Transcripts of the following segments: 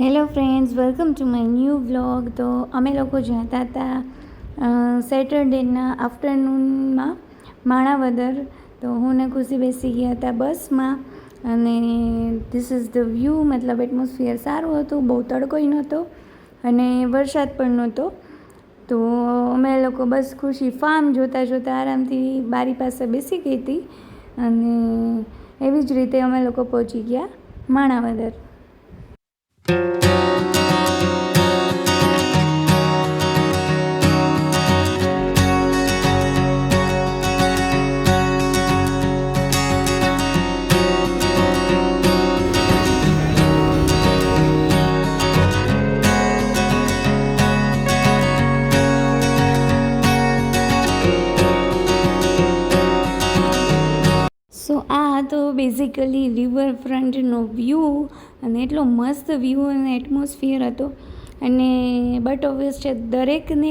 Hello friends, welcome to my new vlog. તો અમે લોકો જતા હતા સેટરડેના આફ્ટરનૂનમાં માણાવદર. તો હું ને ખુશી બેસી ગયા હતા બસમાં અને ધીસ ઇઝ ધ વ્યૂ. મતલબ એટમોસ્ફિયર સારું હતું, બહુ તડકોય નહોતો અને વરસાદ પણ નહોતો. તો અમે લોકો બસ ખુશી ફાર્મ જોતાં જોતાં આરામથી બારી પાસે બેસી ગઈ હતી અને એવી જ રીતે અમે લોકો પહોંચી ગયા માણાવદર. સો આ હતો બેઝિકલી રિવરફ્રન્ટનો વ્યૂ અને એટલો મસ્ત વ્યૂ અને એટમોસ્ફિયર હતો. અને બટ ઓબ્વિયસ છે, દરેકને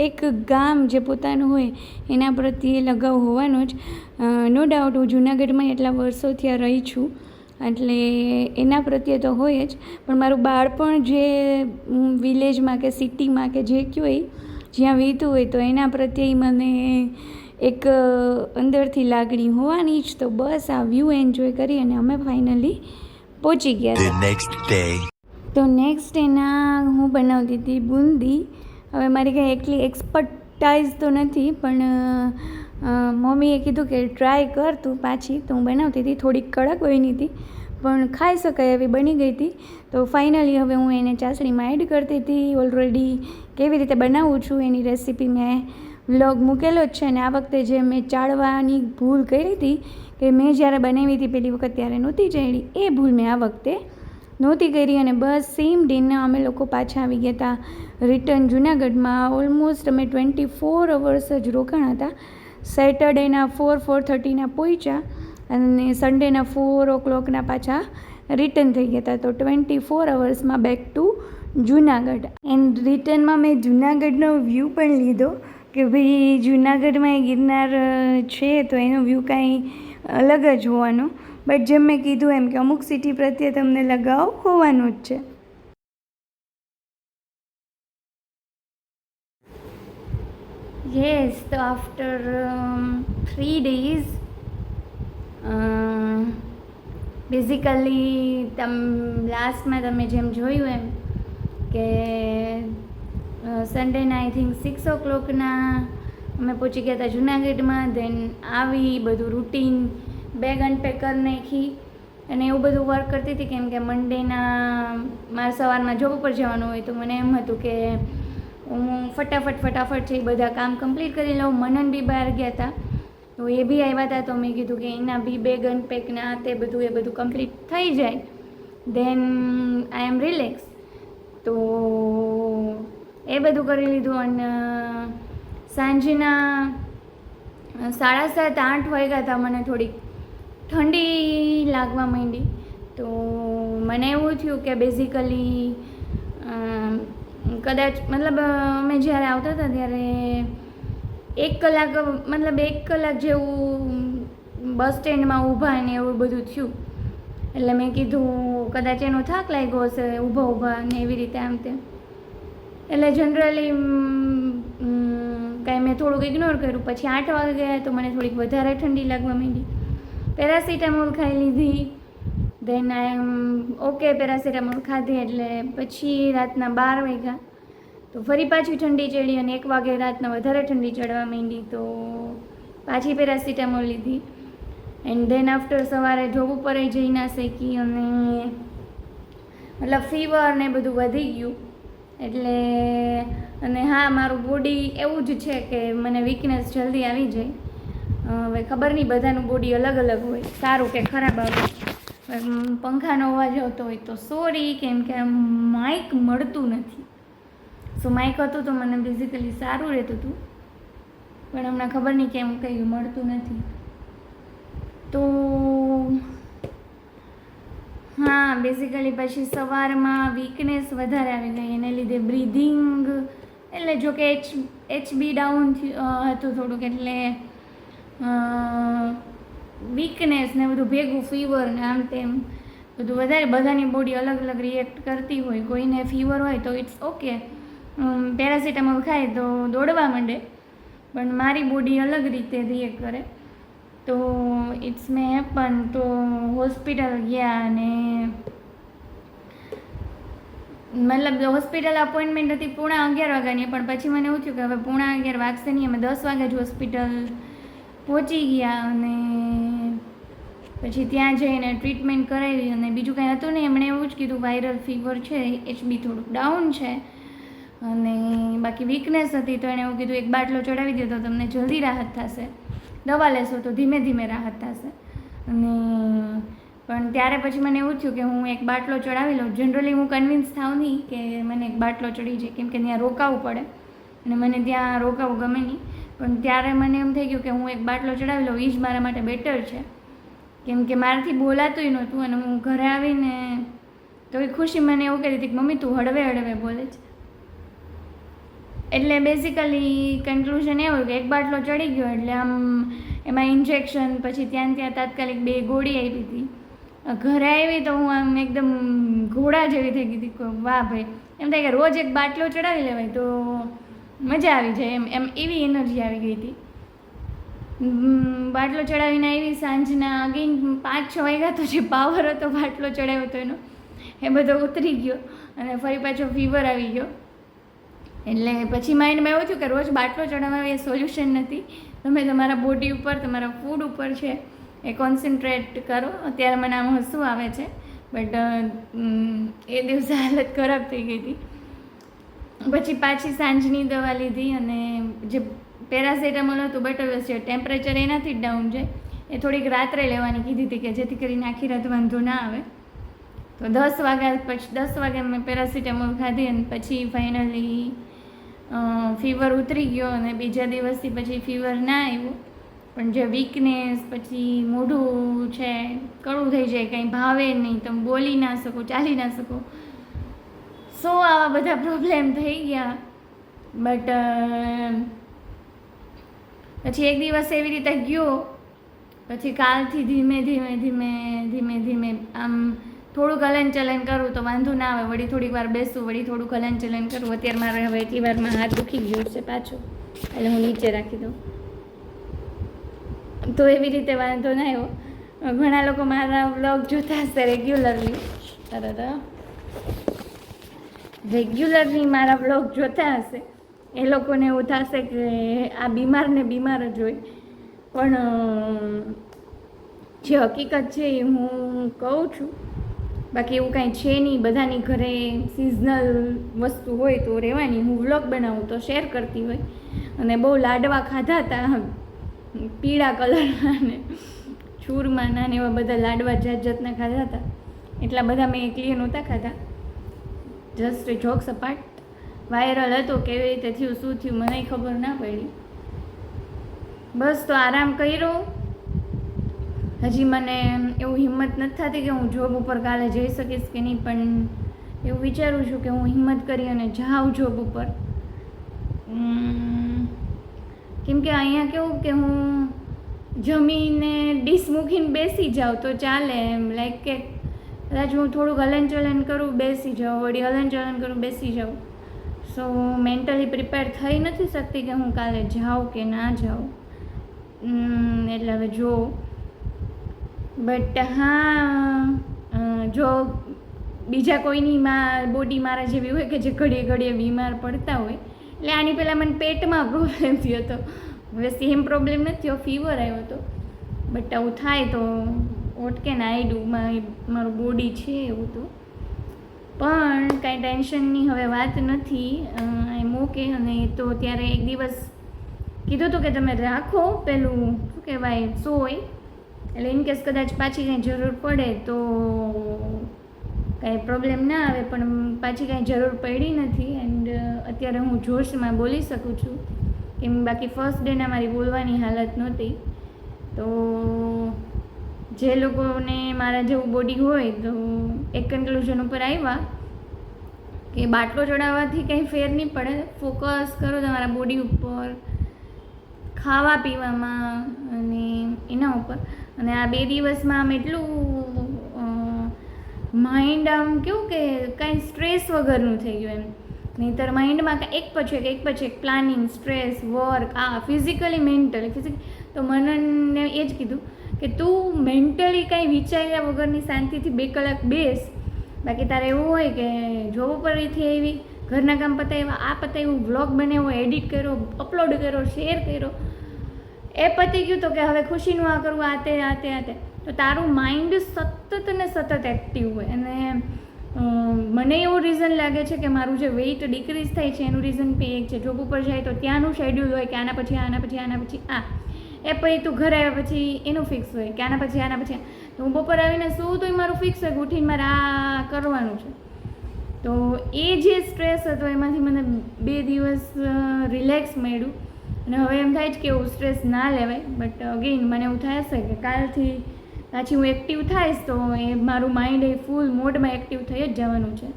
એક ગામ જે પોતાનું હોય એના પ્રત્યે લગાવ હોવાનો જ. નો ડાઉટ હું જૂનાગઢમાં એટલા વર્ષો ત્યાં રહી છું એટલે એના પ્રત્યે તો હોય જ, પણ મારું બાળપણ જે વિલેજમાં કે સિટીમાં કે જે કયો એ જ્યાં વીતું હોય તો એના પ્રત્યે મને એક અંદરથી લાગણી હોવાની જ. તો બસ આ વ્યૂ એન્જોય કરી અને અમે ફાઇનલી પહોંચી ગયા. તો નેક્સ્ટ ડેના હું બનાવતી હતી બુંદી. હવે મારી કંઈ એટલી એક્સપર્ટાઇઝ તો નથી, પણ મમ્મીએ કીધું કે ટ્રાય કર તું પાછી. તો હું બનાવતી હતી, થોડીક કડક બની હતી પણ ખાઈ શકાય એવી બની ગઈ હતી. તો ફાઇનલી હવે હું એને ચાસણીમાં એડ કરતી હતી. ઓલરેડી કેવી રીતે બનાવું છું એની રેસીપી મેં વ્લોગ મૂકેલો જ છે. અને આ વખતે જે મેં ચાળવાની ભૂલ કરી હતી કે મેં જ્યારે બનાવી હતી પહેલી વખત ત્યારે નહોતી ચાળી, એ ભૂલ મેં આ વખતે નહોતી કરી. અને બસ સેમ ડેના અમે લોકો પાછા આવી ગયા હતા રિટર્ન જૂનાગઢમાં. ઓલમોસ્ટ અમે 24 અવર્સ જ રોકાણ હતા. સેટરડેના 4:30ના પહોંચ્યા અને સન્ડેના 4 o'clockના પાછા રિટર્ન થઈ ગયા હતા. તો 24 અવર્સમાં બેક ટુ જૂનાગઢ. એન્ડ રિટર્નમાં મેં જૂનાગઢનો વ્યૂ પણ લીધો કે ભાઈ જૂનાગઢમાં ગિરનાર છે તો એનો વ્યૂ કાંઈ અલગ જ હોવાનો. બટ જેમ મેં કીધું એમ કે અમુક સિટી પ્રત્યે તમને લગાવ હોવાનો જ છે. યસ, તો આફ્ટર 3 days બેઝિકલી લાસ્ટમાં તમે જેમ જોયું એમ કે સન્ડેના આઈ થિંક 6 o'clockના અમે પહોંચી ગયા હતા જૂનાગઢમાં. દેન આવી બધું રૂટીન બેગ અનપેક કરી નાખી અને એવું બધું વર્ક કરતી હતી કેમ કે મંડેના મારે સવારમાં જોબ ઉપર જવાનું હોય. તો મને એમ હતું કે હું ફટાફટ છે એ બધા કામ કમ્પ્લીટ કરી લઉં. મનન બી બહાર ગયા હતા તો એ બી આવ્યા હતા. તો મેં કીધું કે એના બી બેગ અનપેકના તે બધું એ બધું કમ્પ્લીટ થઈ જાય દેન આઈ એમ રિલેક્સ. તો એ બધું કરી લીધું અને સાંજના 7:30-8 વાગ્યા હતા. મને થોડીક ઠંડી લાગવા માંડી. તો મને એવું થયું કે બેઝિકલી કદાચ મતલબ અમે જ્યારે આવતા હતા ત્યારે 1 કલાક જેવું બસ સ્ટેન્ડમાં ઊભા ને એવું બધું થયું. એટલે મેં કીધું કદાચ એનો થાક લાગ્યો હશે ઊભા ને એવી રીતે આમ તેમ. એટલે જનરલી કાંઈ મેં થોડુંક ઇગ્નોર કર્યું. પછી 8 વાગે ગયા તો મને થોડીક વધારે ઠંડી લાગવા માંડી. પેરાસિટામોલ ખાઈ લીધી. દેન આઈ એમ ઓકે. પેરાસિટામોલ ખાધી એટલે પછી રાતના 12 વાગ્યા તો ફરી પાછી ઠંડી ચડી અને 1 વાગે રાતના વધારે ઠંડી ચડવા માંડી. તો પાછી પેરાસિટામોલ લીધી એન્ડ દેન આફ્ટર સવારે જોબ ઉપર જઈ ના શકી અને મતલબ ફીવર ને બધું વધી ગયું. એટલે અને હા, મારું બોડી એવું જ છે કે મને વીકનેસ જલ્દી આવી જાય. હવે ખબર નહીં, બધાનું બોડી અલગ અલગ હોય, સારું કે ખરાબ આવે. પંખાનો અવાજ આવતો હોય તો સોરી, કેમ કે માઇક મળતું નથી. સો માઇક હતું તો મને બેઝિકલી સારું રહેતું હતું, પણ હમણાં ખબર નહીં કેમ કંઈ મળતું નથી. તો હા, બેઝિકલી પછી સવારમાં વીકનેસ વધારે આવી ગઈ. એને લીધે બ્રીધિંગ એટલે જો કે HB ડાઉન હતું થોડુંક, એટલે વીકનેસ ને બધું ભેગું, ફીવર ને આમ તેમ બધું વધારે બધાની બોડી અલગ અલગ રિએક્ટ કરતી હોય. કોઈને ફીવર હોય તો ઇટ્સ ઓકે, પેરાસિટામોલ ખાય તો દોડવા માંડે, પણ મારી બોડી અલગ રીતે રિએક્ટ કરે. તો ઇટ્સ મે હેપન. તો હોસ્પિટલ ગયા અને મતલબ હોસ્પિટલ અપોઇન્ટમેન્ટ હતી 11:30 વાગ્યાની, પણ પછી મને એવું થયું કે હવે 11:30 વાગશે નહીં, અમે 10 વાગે જ હોસ્પિટલ પહોંચી ગયા. અને પછી ત્યાં જઈને ટ્રીટમેન્ટ કરાવી અને બીજું કાંઈ હતું નહીં. એમણે એવું જ કીધું વાયરલ ફીવર છે, HB થોડુંક ડાઉન છે અને બાકી વીકનેસ હતી. તો એણે એવું કીધું એક બાટલો ચડાવી દો તો તમને જલ્દી રાહત થશે, દવા લેશો તો ધીમે ધીમે રાહત થશે. અને પણ ત્યારે પછી મને એવું થયું કે હું એક બાટલો ચડાવી લઉં. જનરલી હું કન્વિન્સ થાઉં નહીં કે મને એક બાટલો ચડી જાય, કેમ કે ત્યાં રોકાવું પડે અને મને ત્યાં રોકાવું ગમે નહીં. પણ ત્યારે મને એમ થઈ ગયું કે હું એક બાટલો ચડાવી લઉં, એ જ મારા માટે બેટર છે, કેમ કે મારાથી બોલાતુંય નહોતું. અને હું ઘરે આવીને તો એ ખુશી મને એવું કહેતી હતી કે મમ્મી તું હળવે હળવે બોલે છે. એટલે બેઝિકલી કન્ક્લુઝન એવું કે એક બાટલો ચડી ગયો એટલે આમ એમાં ઇન્જેક્શન, પછી ત્યાં તાત્કાલિક 2 ગોળી આપી હતી. ઘરે આવી તો હું આમ એકદમ ઘોડા જેવી થઈ ગઈ હતી. વાહ ભાઈ, એમ થાય કે રોજ એક બાટલો ચડાવી લેવાય તો મજા આવી જાય, એમ એવી એનર્જી આવી ગઈ હતી. બાટલો ચડાવીને આવી સાંજના અગેન 5-6 વાગ્યા તો જે પાવર હતો બાટલો ચડાવ્યો હતો એનો એ બધો ઉતરી ગયો અને ફરી પાછો ફીવર આવી ગયો. એટલે પછી માઇન્ડમાં એવું થયું કે રોજ બાટલો ચડાવવા એ સોલ્યુશન નથી. તમે તમારા બોડી ઉપર, તમારા ફૂડ ઉપર છે એ કોન્સન્ટ્રેટ કરો. અત્યારે મને આમ હસવું આવે છે, બટ એ દિવસે હાલત ખરાબ થઈ ગઈ હતી. પછી પાછી સાંજની દવા લીધી અને જે પેરાસિટામોલ હતું બટ છે ટેમ્પરેચર એનાથી જ ડાઉન જાય, એ થોડીક રાત્રે લેવાની કીધી હતી કે જેથી કરીને આખી રાત વાંધો ના આવે. તો 10 વાગે મેં પેરાસિટામોલ ખાધી અને પછી ફાઇનલી ફીવર ઉતરી ગયો. અને બીજા દિવસથી પછી ફીવર ના આવ્યું, પણ જે વીકનેસ, પછી મોઢું છે કડવું થઈ જાય, કંઈ ભાવે નહીં, તમે બોલી ના શકો, ચાલી ના શકો, આવા બધા પ્રોબ્લેમ થઈ ગયા. બટ પછી એક દિવસ એવી રીતે ગયો. પછી કાલથી ધીમે ધીમે આમ થોડુંક હલનચલન કરું તો વાંધો ના આવે, વળી થોડીક વાર બેસું, વળી થોડુંક હલનચલન કરું. અત્યારે મારે હવે એટલી વારમાં હાથ દુખી ગયો છે પાછો, એટલે હું નીચે રાખી દઉં. તો એવી રીતે વાંધો ના આવ્યો. ઘણા લોકો મારા વ્લોગ જોતા હશે રેગ્યુલરલી મારા વ્લોગ જોતા હશે. એ લોકોને એવું થશે કે આ બીમારને બીમાર જ હોય, પણ જે હકીકત છે એ હું કહું છું. બાકી એવું કાંઈ છે નહીં. બધાની ઘરે સિઝનલ વસ્તુ હોય તો રહેવાની. હું વ્લોગ બનાવું તો શેર કરતી હોય. અને બહુ લાડવા ખાધા હતા, પીળા કલરના ને ચૂરમાના ને એવા બધા લાડવા જાતના ખાધા હતા. એટલા બધા મેં એકલી નહોતા ખાધા. Just jokes apart. વાયરલ હતો, કેવી રીતે થયું, શું થયું મને ખબર ના પડી. બસ તો આરામ કર્યો. હજી મને એવું હિંમત નથી થતી કે હું જોબ ઉપર કાલે જઈ શકીશ કે નહીં, પણ એવું વિચારું છું કે હું હિંમત કરી અને જાઉં જોબ ઉપર. કેમ કે અહીંયા કેવું કે હું જમીને ડીશ મૂકીને બેસી જાઉં તો ચાલે, એમ લાઈક કે કદાચ હું થોડુંક હલનચલન કરું, બેસી જાઉં, વળી હલનચલન કરું, બેસી જાઉં. સો મેન્ટલી પ્રિપેર થઈ નથી શકતી કે હું કાલે જાઉં કે ના જાઉં. એટલે હવે જો, બટ હા, જો બીજા કોઈની બોડી મારા જેવી હોય કે જે ઘડીએ ઘડીએ બીમાર પડતા હોય, એટલે આની પહેલાં મને પેટમાં પ્રોબ્લેમ થયો હતો. હવે સેમ પ્રોબ્લેમ નથી થયો, ફીવર આવ્યો હતો. બટ આવું થાય તો ઓટકે ને આઈડું, મારું બોડી છે એવું તો. પણ કાંઈ ટેન્શનની હવે વાત નથી. એમ ઓકે. અને તો ત્યારે એક દિવસ કીધું હતું કે તમે રાખો પેલું શું કહેવાય સોય, એટલે ઇનકેસ કદાચ પાછી કાંઈ જરૂર પડે તો કાંઈ પ્રોબ્લેમ ના આવે. પણ પાછી કાંઈ જરૂર પડી નથી. એન્ડ અત્યારે હું જોશમાં બોલી શકું છું, કેમ બાકી ફર્સ્ટ ડેના મારી બોલવાની હાલત નહોતી. તો જે લોકોને મારા જેવું બોડી હોય તો એક કન્ક્લુઝન ઉપર આવ્યા કે બાટલો ચડાવવાથી કંઈ ફેર નહીં પડે. ફોકસ કરો તમારા બોડી ઉપર, ખાવા પીવામાં અને એના ઉપર. અને આ 2 દિવસમાં આમ એટલું માઇન્ડ આમ કેવું કે કાંઈ સ્ટ્રેસ વગરનું થઈ ગયું એમ. નહીંતર માઇન્ડમાં એક પછી એક planning, stress, work, physically mentally. તો મનને એ જ કીધું કે તું મેન્ટલી કાંઈ વિચાર્યા વગરની શાંતિથી 2 કલાક બેસ. બાકી તારે એવું હોય કે જોબ ઉપરથી આવી, ઘરના કામ પતાવ્યા, આ પતાવ્યું, વ્લોગ બનાવ્યો, એડિટ કર્યો, અપલોડ કર્યો, શેર કર્યો, એ પતી ગયું તો કે હવે ખુશીનું આ કરવું, આ તે. તો તારું માઇન્ડ સતત ને સતત એક્ટિવ હોય. અને મને એવું રીઝન લાગે છે કે મારું જે વેઇટ ડિક્રીઝ થાય છે એનું રીઝન એક છે. જોબ ઉપર જાય તો ત્યાંનું શેડ્યુલ હોય કે આના પછી આ, એ પછી તું ઘરે આવ્યા પછી એનું ફિક્સ હોય કે આના પછી. તો હું બપોર આવીને શું તો મારું ફિક્સ હોય કે ઉઠીને મારે આ કરવાનું છે. તો એ જે સ્ટ્રેસ હતો એમાંથી મને 2 દિવસ રિલેક્સ મળ્યું. અને હવે એમ થાય છે કે એવું સ્ટ્રેસ ના લેવાય. બટ અગેઇન મને એવું થાય છે કે કાલથી પાછી હું એક્ટિવ થાઈશ તો એ મારું માઇન્ડ એ ફૂલ મોડમાં એક્ટિવ થઈ જ જવાનું છે.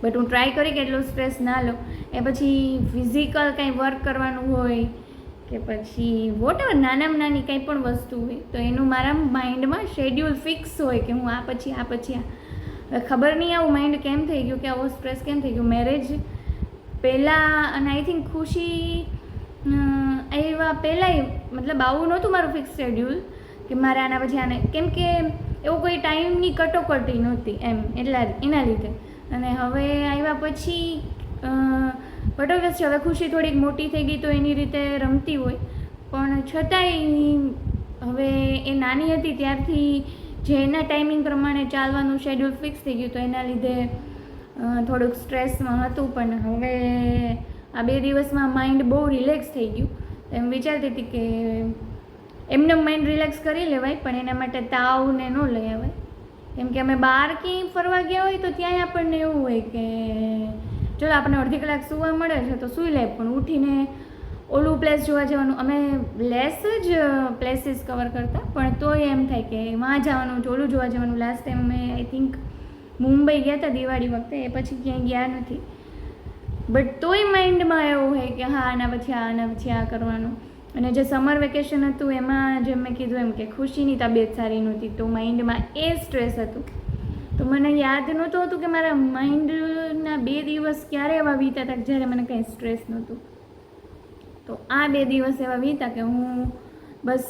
બટ હું ટ્રાય કરી કે એટલો સ્ટ્રેસ ના લો. એ પછી ફિઝિકલ કાંઈ વર્ક કરવાનું હોય કે પછી વોટએવર નાનામાં નાની કંઈ પણ વસ્તુ હોય તો એનું મારા માઇન્ડમાં શેડ્યુલ ફિક્સ હોય કે હું આ પછી હવે ખબર નહીં આવું માઇન્ડ કેમ થઈ ગયું કે આવો સ્ટ્રેસ કેમ થઈ ગયો. મેરેજ પહેલાં અને આઈ થિંક ખુશી આવ્યા પહેલાંય મતલબ આવું નહોતું મારું ફિક્સ શેડ્યુલ કે મારે આના પછી આને, કેમ કે એવું કોઈ ટાઈમની કટોકટી નહોતી એમ એના લીધે. અને હવે આવ્યા પછી બટ ઓબ્વિયસલી હવે ખુશી થોડીક મોટી થઈ ગઈ તો એની રીતે રમતી હોય, પણ છતાંય હવે એ નાની હતી ત્યારથી જે એના ટાઈમિંગ પ્રમાણે ચાલવાનું શેડ્યુલ ફિક્સ થઈ ગયું તો એના લીધે થોડુંક સ્ટ્રેસમાં હતું. પણ હવે આ 2 દિવસમાં માઇન્ડ બહુ રિલેક્સ થઈ ગયું. એમ વિચારતી હતી કે એમને માઇન્ડ રિલેક્સ કરી લેવાય પણ એના માટે તાવને ન લઈ આવાય. કેમ કે અમે બહાર ક્યાંય ફરવા ગયા હોય તો ત્યાંય આપણને એવું હોય કે ચલો આપણે અડધી કલાક સૂવા મળે છે તો સૂઈ લે, પણ ઉઠીને ઓલું પ્લેસ જોવા જવાનું. અમે લેસ જ પ્લેસીસ કવર કરતા પણ તોય એમ થાય કે વાં જવાનું, ઓલું જોવા જવાનું. લાસ્ટ ટાઈમ અમે આઈ થિંક મુંબઈ ગયા હતા દિવાળી વખતે, એ પછી ક્યાંય ગયા નથી. બટ તોય માઇન્ડમાં એવું હોય કે હા આના પછી આ કરવાનું. અને જે સમર વેકેશન હતું એમાં જેમ મેં કીધું એમ કે ખુશીની તબિયત સારી નહોતી તો માઇન્ડમાં એ સ્ટ્રેસ હતું. તો મને યાદ નહોતું હતું કે મારા માઇન્ડના 2 દિવસ ક્યારે એવા વીતા હતા જ્યારે મને કંઈ સ્ટ્રેસ નહોતું. તો આ 2 દિવસ એવા વીતા કે હું બસ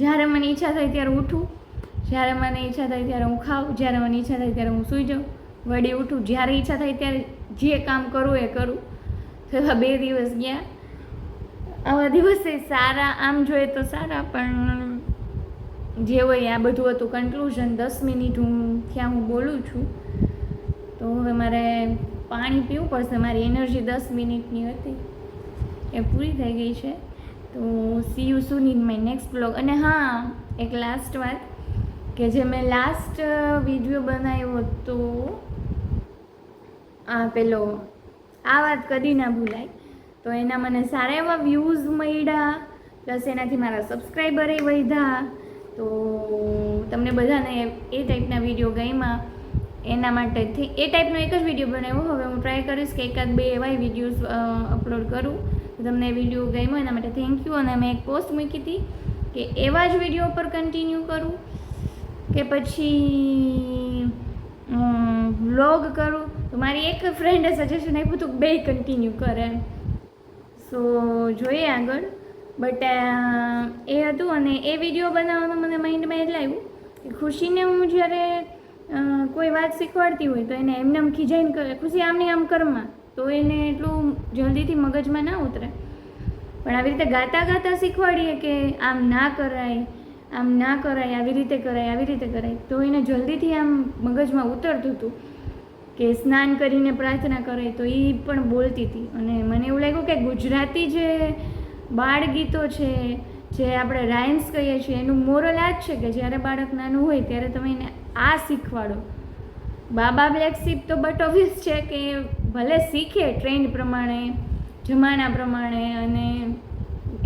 જ્યારે મને ઈચ્છા થાય ત્યારે ઉઠું, જ્યારે મને ઈચ્છા થાય ત્યારે હું ખાઉં, જ્યારે મને ઈચ્છા થાય ત્યારે હું સૂઈ જાઉં, વળી ઉઠું, જ્યારે ઈચ્છા થાય ત્યારે જે કામ કરું એ કરું. તો એવા 2 દિવસ ગયા. આવા દિવસે સારા આમ જોઈએ તો સારા, પણ જે હોય આ બધું હતું કન્ક્લુઝન. 10 મિનિટ હું બોલું છું તો હવે મારે પાણી પીવું પડશે. મારી એનર્જી 10 મિનિટની હતી એ પૂરી થઈ ગઈ છે. તો C you soon in my next blog. અને હા, એક લાસ્ટ વાત કે જે મેં લાસ્ટ વિડીયો બનાવ્યો હતો પેલો આ વાત કદી ના ભૂલાય, તો એના મને સારા એવા વ્યૂઝ મળ્યા, પ્લસ એનાથી મારા સબસ્ક્રાઈબરે વધ્યા. તો તમને બધાને એ ટાઈપના વિડીયો ગમ્યા એના માટે એ ટાઈપનો એક જ વિડીયો બનાવ્યો. હવે હું ટ્રાય કરીશ કે 1-2 એવા વિડીયોઝ અપલોડ કરું. તો તમને એ વિડીયો ગમ્યો એના માટે થેન્ક યુ. અને મેં એક પોસ્ટ મૂકી હતી કે એવા જ વિડીયો પર કન્ટિન્યુ કરું કે પછી વ્લોગ કરું. તો મારી એક ફ્રેન્ડે સજેશન આપ્યું હતું કે 2 કન્ટિન્યુ કરે. સો જોઈએ આગળ. બટ એ હતું. અને એ વિડીયો બનાવવાનું મને માઇન્ડમાં એટલે આવ્યું કે ખુશીને હું જ્યારે કોઈ વાત શીખવાડતી હોય તો એને એમને આમ ખીજાઈને કરે, ખુશી આમની આમ કરમાં, તો એને એટલું જલ્દીથી મગજમાં ના ઉતરે. પણ આવી રીતે ગાતા શીખવાડીએ કે આમ ના કરાય, આવી રીતે કરાય, તો એને જલ્દીથી આમ મગજમાં ઉતરતું હતું. કે સ્નાન કરીને પ્રાર્થના કરે તો એ પણ બોલતી હતી. અને મને એવું લાગ્યું કે ગુજરાતી જે બાળગીતો છે, જે આપણે રાઇમ્સ કહીએ છીએ, એનું મોરલ આ જ છે કે જ્યારે બાળક નાનું હોય ત્યારે તમે એને આ શીખવાડો. બાબા બ્લેક શીપ તો બટ ઓબ્વિયસ છે કે ભલે શીખે ટ્રેન્ડ પ્રમાણે, જમાના પ્રમાણે અને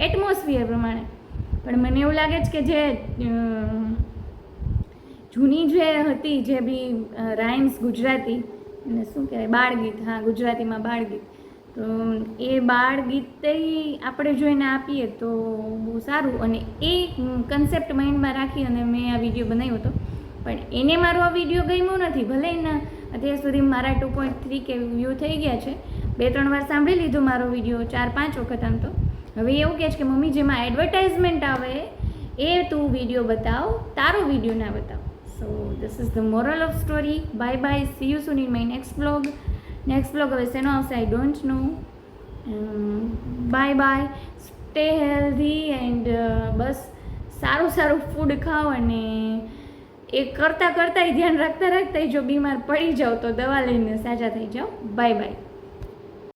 એટમોસ્ફિયર પ્રમાણે, પણ મને એવું લાગે છે કે જે જૂની જે હતી જે બી રાઇમ્સ ગુજરાતી, અને શું કહેવાય બાળગીત, હા ગુજરાતીમાં બાળગીત, તો એ બાળગીતે આપણે જોઈને આપીએ તો બહુ સારું. અને એ કન્સેપ્ટ માઇન્ડમાં રાખી અને મેં આ વિડીયો બનાવ્યો હતો. પણ એને મારો આ વિડીયો ગમ્યો નથી. ભલે એના અત્યાર સુધી મારા 2.3 કે વ્યૂ થઈ ગયા છે, 2-3 વાર સાંભળી લીધો મારો વિડીયો, 4-5 વખત આમ તો. હવે એવું કહે છે કે મમ્મી જેમાં એડવર્ટાઇઝમેન્ટ આવે એ તું વિડીયો બતાવ, તારો વિડીયો ના બતાવ. So this is the moral of story. Bye bye, see you soon in my next blog. Next blog હવે શેનો આવશે I don't know. Bye bye, stay healthy and બસ સારું ફૂડ ખાઓ અને એ કરતાં ધ્યાન રાખતા જો બીમાર પડી જાઓ તો દવા લઈને સાજા થઈ જાઓ. Bye bye.